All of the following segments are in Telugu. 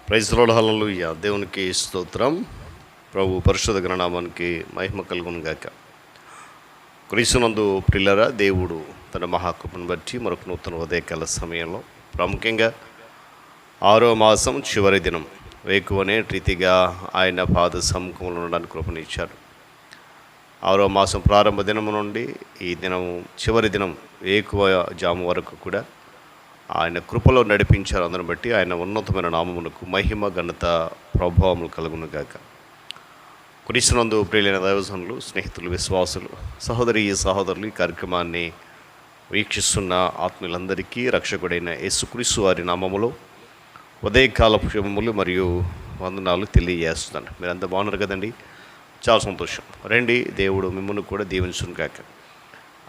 ప్రైజ్ లార్డ్, హల్లెలూయా. దేవునికి స్తోత్రం. ప్రభు పరిశుద్ధ ఘననామానికి మహిమ కలుగును గాక. క్రీస్తునందు ప్రియులారా, దేవుడు తన మహాకృపను బట్టి మరొక నూతన ఉదయకాల సమయంలో ప్రాముఖ్యంగా 6వ మాసం చివరి దినం వేకువనే రీతిగా ఆయన పాద సముఖంలో ఉండడానికి కృపనిచ్చాడు. 6వ మాసం ప్రారంభ దినము నుండి ఈ దినం చివరి దినం వేకువ జాము వరకు కూడా ఆయన కృపలో నడిపించారు. అందరిని బట్టి ఆయన ఉన్నతమైన నామమునకు మహిమ ఘనత ప్రభావములు కలుగును గాక. క్రీస్తునందు ప్రియులైన దైవజనులు, స్నేహితులు, విశ్వాసులు, సహోదరులు ఈ కార్యక్రమాన్ని వీక్షిస్తున్న ఆత్మీయులందరికీ రక్షకుడైన యేసుక్రీస్తు వారి నామములో ఉదయకాల శుభములు మరియు వందనాలు తెలియజేస్తున్నాను. మీరంతా బాగున్నారు కదండి? చాలా సంతోషం. రండి, దేవుడు మిమ్మల్ని కూడా దీవించును గాక.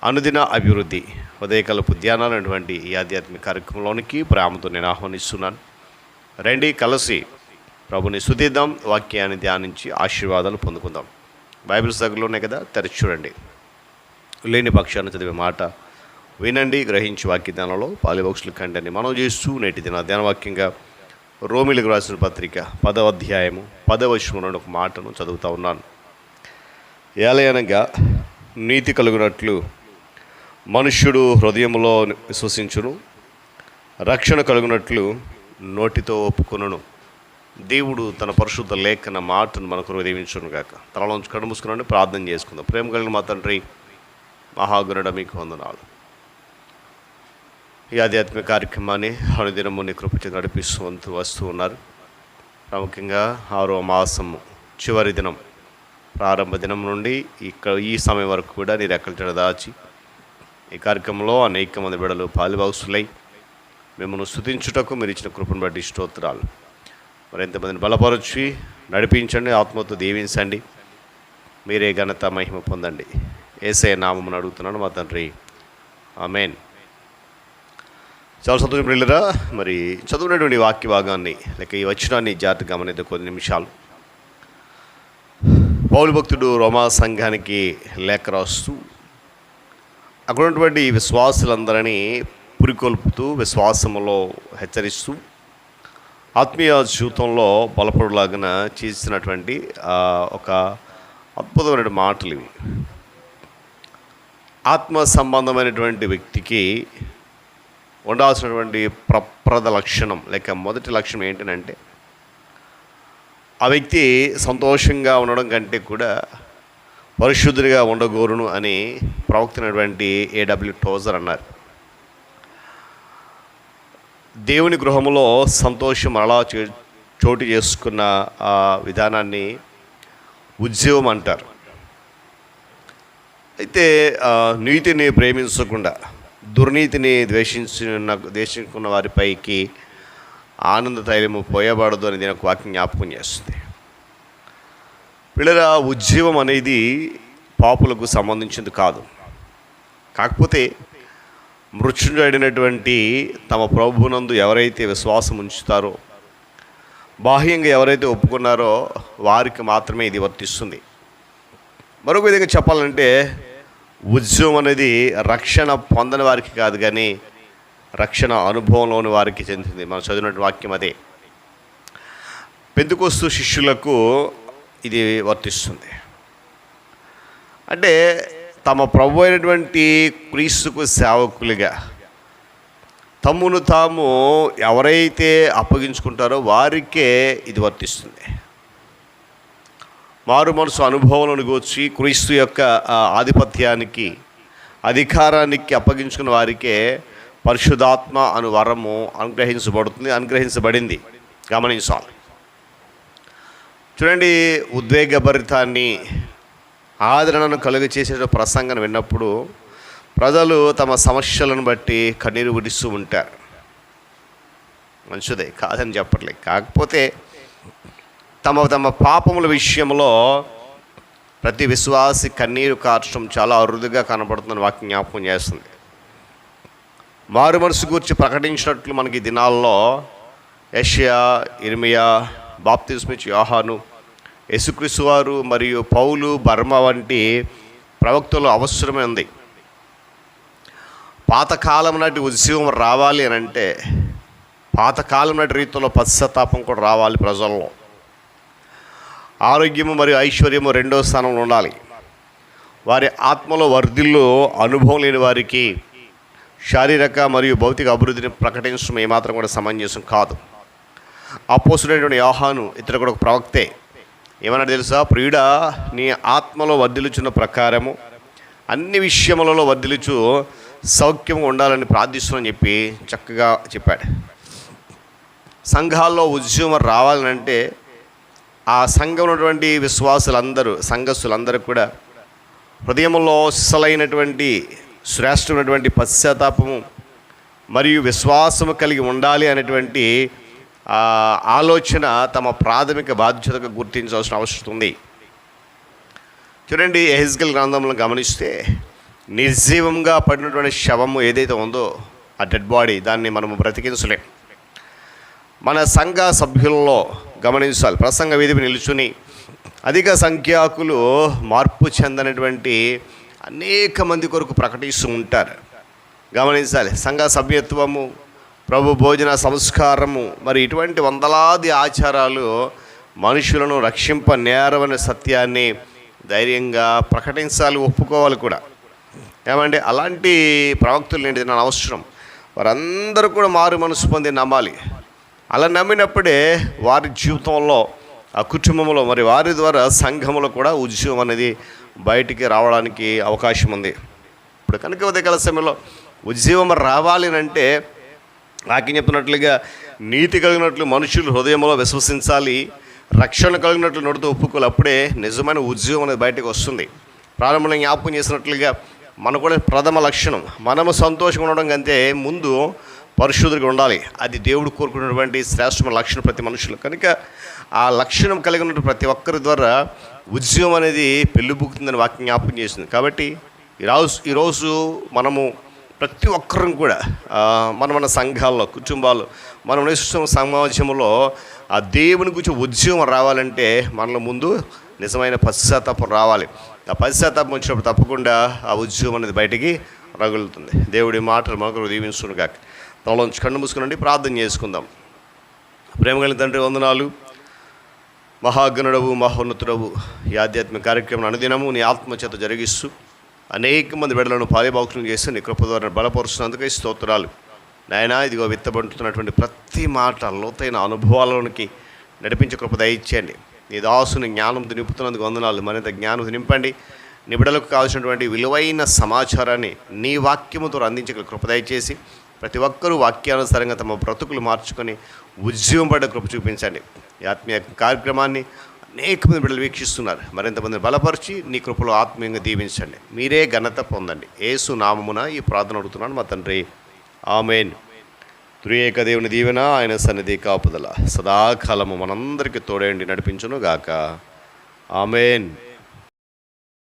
అనుదిన అభివృద్ధి ఉదయకాలపు ధ్యానాలు అనేటువంటి ఈ ఆధ్యాత్మిక కార్యక్రమంలోనికి ప్రేమతో నేను ఆహ్వానిస్తున్నాను. రండి, కలిసి ప్రభుని స్తుతిద్దాం, వాక్యాన్ని ధ్యానించి ఆశీర్వాదాలు పొందుకుందాం. బైబిల్స్ దగ్గరలో ఉన్నాయి కదా, తెరచి చూడండి. లేని పక్షాన్ని చదివే మాట వినండి, గ్రహించి వాక్య ధ్యానంలో పాలిభక్షులు కండి అని మనం చేస్తూ నేటి దిన ధ్యానవాక్యంగా రోమిలకు రాసిన పత్రిక 10వ అధ్యాయము 10వ వచనంలో ఒక మాటను చదువుతూ ఉన్నాను. ఏలయనగా నీతి కలుగునట్లు మనుష్యుడు హృదయంలో విశ్వసించును, రక్షణ కలుగునట్లు నోటితో ఒప్పుకొనును. దేవుడు తన పరిశుద్ధ లేఖన మాటను మనకు దీవించును గాక. తలలోంచి కళ్ళు మూసుకుని ప్రార్థన చేసుకుందాం. ప్రేమ కలిగిన మా తండ్రి, మహాగుణుడ, మీకు వందనాలు. ఈ ఆధ్యాత్మిక కార్యక్రమాన్ని అనుదినము నీ కృపచే నడిపిస్తూ వస్తూ ఉన్నారు. ప్రాముఖ్యంగా 6వ మాసము చివరి దినం ప్రారంభ దినం నుండి ఈ సమయం వరకు కూడా నీ రెక్కల దాచి ఈ కార్యక్రమంలో అనేక మంది బిడ్డలు పాలిభాగస్తులై మిమ్మల్ని స్తుతించుటకు మీరు ఇచ్చిన కృపను బట్టి స్తోత్రాలు. మరి ఎంతమందిని బలపరచి నడిపించండి, ఆత్మతో దీవించండి. మీరే ఘనత మహిమ పొందండి. యేసయ్య నామమును అడుగుతున్నాను మా తండ్రి, ఆమేన్. చాలా సంతోషం ప్రియులారా. మరి చదువునటువంటి వాక్య భాగాన్ని లేక ఈ వచనాన్ని జాగ్రత్తగా గమనిద్దాం కొన్ని నిమిషాలు. పౌలు భక్తుడు రోమా సంఘానికి లేఖ రాస్తూ అక్కడ ఉన్నటువంటి విశ్వాసులందరినీ పురికొల్పుతూ, విశ్వాసములో హెచ్చరిస్తూ, ఆత్మీయ జీవితంలో బలపడులాగా చేసినటువంటి ఒక అద్భుతమైన మాటలు ఇవి. ఆత్మ సంబంధమైనటువంటి వ్యక్తికి ఉండాల్సినటువంటి ప్రప్రద లక్షణం లేక మొదటి లక్షణం ఏంటంటే, ఆ వ్యక్తి సంతోషంగా ఉండడం కంటే కూడా పరిశుద్ధుడిగా ఉండగోరును అని ప్రవక్తైనటువంటి A.W. టోజర్ అన్నారు. దేవుని గృహములో సంతోషం అలా చోటు చేసుకున్న ఆ విధానాన్ని ఉద్యోగం అంటారు. అయితే నీతిని ప్రేమించకుండా దుర్నీతిని ద్వేషించుకున్న వారిపైకి ఆనంద తైలము పోయబడదు అని దీనికి వాక్యం జ్ఞాపకం చేస్తుంది. పిల్లల ఉద్యమం అనేది పాపులకు సంబంధించింది కాదు. కాకపోతే మృత్యుంజయుడైనటువంటి తమ ప్రభువునందు ఎవరైతే విశ్వాసం ఉంచుతారో, బాహ్యంగా ఎవరైతే ఒప్పుకున్నారో వారికి మాత్రమే ఇది వర్తిస్తుంది. మరొక విధంగా చెప్పాలంటే ఉద్యమం అనేది రక్షణ పొందని వారికి కాదు, కానీ రక్షణ అనుభవంలోని వారికి చెందింది. మనం చదివినటువంటి వాక్యం అదే. పెంతెకొస్తు శిష్యులకు ఇది వర్తిస్తుంది. అంటే తమ ప్రభు అయినటువంటి క్రీస్తుకు సేవకులుగా తమ్మును తాము ఎవరైతే అప్పగించుకుంటారో వారికే ఇది వర్తిస్తుంది. మారు మనసు అనుభవంలోకి వచ్చి క్రీస్తు యొక్క ఆధిపత్యానికి, అధికారానికి అప్పగించుకున్న వారికే పరిశుద్ధాత్మ అను వరము అనుగ్రహించబడింది. గమనించాలి. చూడండి, ఉద్వేగభరితాన్ని, ఆదరణను కలుగచేసే ప్రసంగాన్ని విన్నప్పుడు ప్రజలు తమ సమస్యలను బట్టి కన్నీరు విడుస్తూ ఉంటారు. మంచిదే, కాదని చెప్పట్లేదు. కాకపోతే తమ పాపముల విషయంలో ప్రతి విశ్వాసి కన్నీరు కార్చడం చాలా అరుదుగా కనబడుతుందని వాక్యం జ్ఞాపకం చేస్తుంది. మారు మనసు గురించి ప్రకటించినట్లు మనకి దినాల్లో యెషయా, ఇర్మియా, బాప్తిస్మిచ్చు యోహాను, యేసుక్రీస్తు వారు మరియు పౌలు, బర్మ వంటి ప్రవక్తలు అవసరమే ఉంది. పాతకాలం నాటి ఉద్యమం రావాలి అని అంటే పాతకాలం నాటి రీతిలో పశ్చాత్తాపం కూడా రావాలి ప్రజల్లో. ఆరోగ్యము మరియు ఐశ్వర్యము రెండో స్థానంలో ఉండాలి. వారి ఆత్మలో వర్ధిల్లు అనుభవం లేని వారికి శారీరక మరియు భౌతిక అభివృద్ధిని ప్రకటించడం ఏమాత్రం కూడా సమంజసం కాదు. అపోస్తుడైనటువంటి యోహాను ఇతడు కూడా ఒక ప్రవక్తే. ఏమన్నా తెలుసా? ప్రియుడా, నీ ఆత్మలో వర్ధిల్లుచున్న ప్రకారము అన్ని విషయములలో వర్ధిల్లుచు సౌఖ్యంగా ఉండాలని ప్రార్థిస్తున్నానని చెప్పి చక్కగా చెప్పాడు. సంఘాల్లో ఉద్యమం రావాలంటే ఆ సంఘం ఉన్నటువంటి విశ్వాసులందరూ, సంఘస్థులందరూ కూడా హృదయంలో అసలైనటువంటి శ్రేష్టమైనటువంటి పశ్చాత్తాపము మరియు విశ్వాసము కలిగి ఉండాలి అనేటువంటి ఆలోచన తమ ప్రాథమిక బాధ్యతగా గుర్తించాల్సిన అవసరం ఉంది. చూడండి, యెహెజ్కేలు గ్రంథంలో గమనిస్తే నిర్జీవంగా పడినటువంటి శవము ఏదైతే ఉందో, ఆ డెడ్ బాడీ, దాన్ని మనము బ్రతికించలేం. మన సంఘ సభ్యుల్లో గమనించాలి, ప్రసంగ వేదిక నిలుచుని అధిక సంఖ్యాకులు మార్పు చెందనటువంటి అనేక మంది కొరకు ప్రకటిస్తూ ఉంటారు. గమనించాలి, సంఘ సభ్యత్వము, ప్రభు భోజన సంస్కారము, మరి ఇటువంటి వందలాది ఆచారాలు మనుషులను రక్షింప నేరవనే సత్యాన్ని ధైర్యంగా ప్రకటించాలి, ఒప్పుకోవాలి కూడా. ఏమంటే అలాంటి ప్రవక్తులు ఏంటి నా అవసరం. వారందరూ కూడా మారు మనసు పొంది నమ్మాలి. అలా నమ్మినప్పుడే వారి జీవితంలో, ఆ కుటుంబంలో, మరి వారి ద్వారా సంఘంలో కూడా ఉద్యమం అనేది బయటికి రావడానికి అవకాశం ఉంది. ఇప్పుడు కనుక ఉదయకాల సమయంలో ఉద్యమం రావాలి అంటే వాక్యం చెప్తున్నట్లుగా నీతి కలిగినట్లు మనుషులు హృదయంలో విశ్వసించాలి, రక్షణ కలిగినట్లు నోటితో ఒప్పుకోవాలి. అప్పుడే నిజమైన ఉద్యమం అనేది బయటకు వస్తుంది. ప్రారంభంలో జ్ఞాపకం చేసినట్లుగా మనకు కూడా ప్రథమ లక్షణం మనము సంతోషంగా ఉండడం కంటే ముందు పరిశుద్ధుడిగా ఉండాలి. అది దేవుడు కోరుకున్నటువంటి శ్రేష్టమైన లక్షణం ప్రతి మనుషులు. కనుక ఆ లక్షణం కలిగి ఉన్న ప్రతి ఒక్కరి ద్వారా ఉద్యమం అనేది పెళ్ళిబుకుతుందని వాక్యం జ్ఞాపకం చేసింది. కాబట్టి ఈరోజు మనము ప్రతి ఒక్కరం కూడా మన సంఘాల్లో, కుటుంబాల్లో, మనం నివసిస్తున్న సమాజంలో ఆ దేవుని గురించి ఉద్యమం రావాలంటే మనలో ముందు నిజమైన పశ్చాత్తాపం రావాలి. ఆ పశ్చాత్తాపం వచ్చినప్పుడు తప్పకుండా ఆ ఉద్యమం అనేది బయటికి రగులుతుంది. దేవుడి మాటలు మనకు దీవించును గాక. తలలోంచి కన్ను మూసుకునండి, ప్రార్థన చేసుకుందాం. ప్రేమ కలిగిన తండ్రి, వందనాలు. మహాగణుడవు, మహోన్నతుడవు, ఈ ఆధ్యాత్మిక కార్యక్రమం అనుదినము నీ ఆత్మచేత జరిగిస్తూ అనేక మంది బిడ్డలను పాలిభాక్షణం చేసి నీ కృప ద్వారా బలపరుస్తున్నందుకే స్తోత్రాలు నాయనా. ఇదిగో విత్తబడుతున్నటువంటి ప్రతి మాట లోతైన అనుభవాలలోనికి నడిపించే కృప దయచేయండి. నీ దాసుని జ్ఞానం నింపుతున్నందుకు వందనాలు. మరింత జ్ఞానం నింపండి. నీ బిడ్డలకు కావాల్సినటువంటి విలువైన సమాచారాన్ని నీ వాక్యముతో అందించగల కృప దయచేసి ప్రతి ఒక్కరూ వాక్యానుసారంగా తమ బ్రతుకులు మార్చుకొని ఉద్యమం పడ్డ కృప చూపించండి. ఈ ఆత్మీయ కార్యక్రమాన్ని అనేక మంది బిడ్డలు వీక్షిస్తున్నారు. మరింతమందిని బలపరిచి నీ కృపలో ఆత్మీయంగా దీవించండి. మీరే ఘనత పొందండి. యేసు నామమున ఈ ప్రార్థన అడుగుతున్నాను మా తండ్రి, ఆమేన్. త్రియేక దేవుని దీవెన, ఆయన సన్నిధి కాపుదల సదాకాలము మనందరికీ తోడేండి నడిపించును గాక. ఆమేన్.